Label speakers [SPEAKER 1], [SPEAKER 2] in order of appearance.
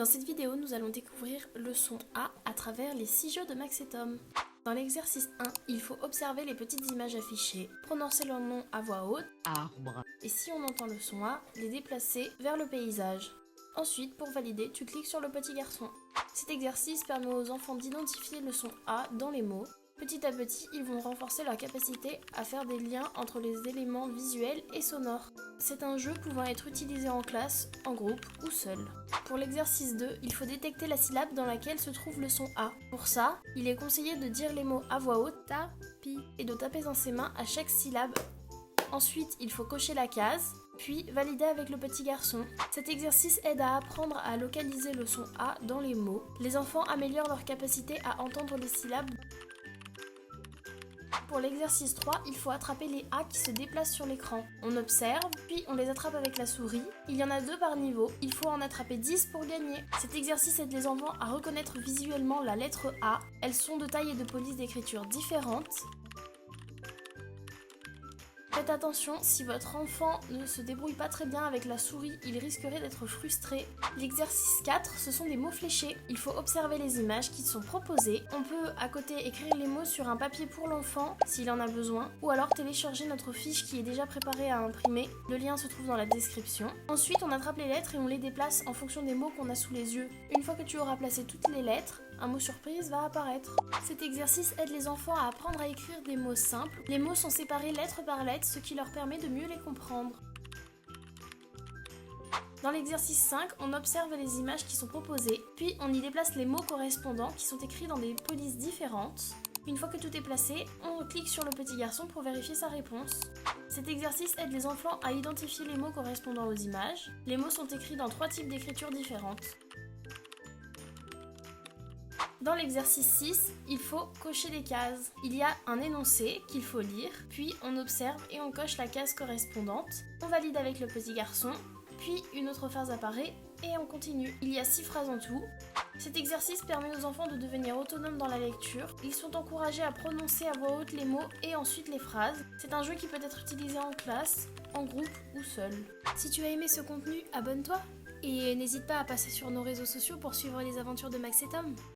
[SPEAKER 1] Dans cette vidéo, nous allons découvrir le son A à travers les 6 jeux de Max et Tom. Dans l'exercice 1, il faut observer les petites images affichées, prononcer leur nom à voix haute,
[SPEAKER 2] arbre,
[SPEAKER 1] et si on entend le son A, les déplacer vers le paysage. Ensuite, pour valider, tu cliques sur le petit garçon. Cet exercice permet aux enfants d'identifier le son A dans les mots. Petit à petit, ils vont renforcer leur capacité à faire des liens entre les éléments visuels et sonores. C'est un jeu pouvant être utilisé en classe, en groupe ou seul. Pour l'exercice 2, il faut détecter la syllabe dans laquelle se trouve le son A. Pour ça, il est conseillé de dire les mots à voix haute, tapi, et de taper dans ses mains à chaque syllabe. Ensuite, il faut cocher la case, puis valider avec le petit garçon. Cet exercice aide à apprendre à localiser le son A dans les mots. Les enfants améliorent leur capacité à entendre les syllabes. Pour l'exercice 3, il faut attraper les A qui se déplacent sur l'écran. On observe, puis on les attrape avec la souris. Il y en a 2 par niveau, il faut en attraper 10 pour gagner. Cet exercice aide les enfants à reconnaître visuellement la lettre A. Elles sont de taille et de police d'écriture différentes. Faites attention, si votre enfant ne se débrouille pas très bien avec la souris, il risquerait d'être frustré. L'exercice 4, ce sont des mots fléchés. Il faut observer les images qui sont proposées. On peut à côté écrire les mots sur un papier pour l'enfant, s'il en a besoin, ou alors télécharger notre fiche qui est déjà préparée à imprimer. Le lien se trouve dans la description. Ensuite, on attrape les lettres et on les déplace en fonction des mots qu'on a sous les yeux. Une fois que tu auras placé toutes les lettres, un mot surprise va apparaître. Cet exercice aide les enfants à apprendre à écrire des mots simples. Les mots sont séparés lettre par lettre, ce qui leur permet de mieux les comprendre. Dans l'exercice 5, on observe les images qui sont proposées, puis on y déplace les mots correspondants qui sont écrits dans des polices différentes. Une fois que tout est placé, on clique sur le petit garçon pour vérifier sa réponse. Cet exercice aide les enfants à identifier les mots correspondant aux images. Les mots sont écrits dans 3 types d'écriture différentes. Dans l'exercice 6, il faut cocher des cases. Il y a un énoncé qu'il faut lire, puis on observe et on coche la case correspondante. On valide avec le petit garçon, puis une autre phrase apparaît et on continue. Il y a 6 phrases en tout. Cet exercice permet aux enfants de devenir autonomes dans la lecture. Ils sont encouragés à prononcer à voix haute les mots et ensuite les phrases. C'est un jeu qui peut être utilisé en classe, en groupe ou seul. Si tu as aimé ce contenu, abonne-toi et n'hésite pas à passer sur nos réseaux sociaux pour suivre les aventures de Max et Tom.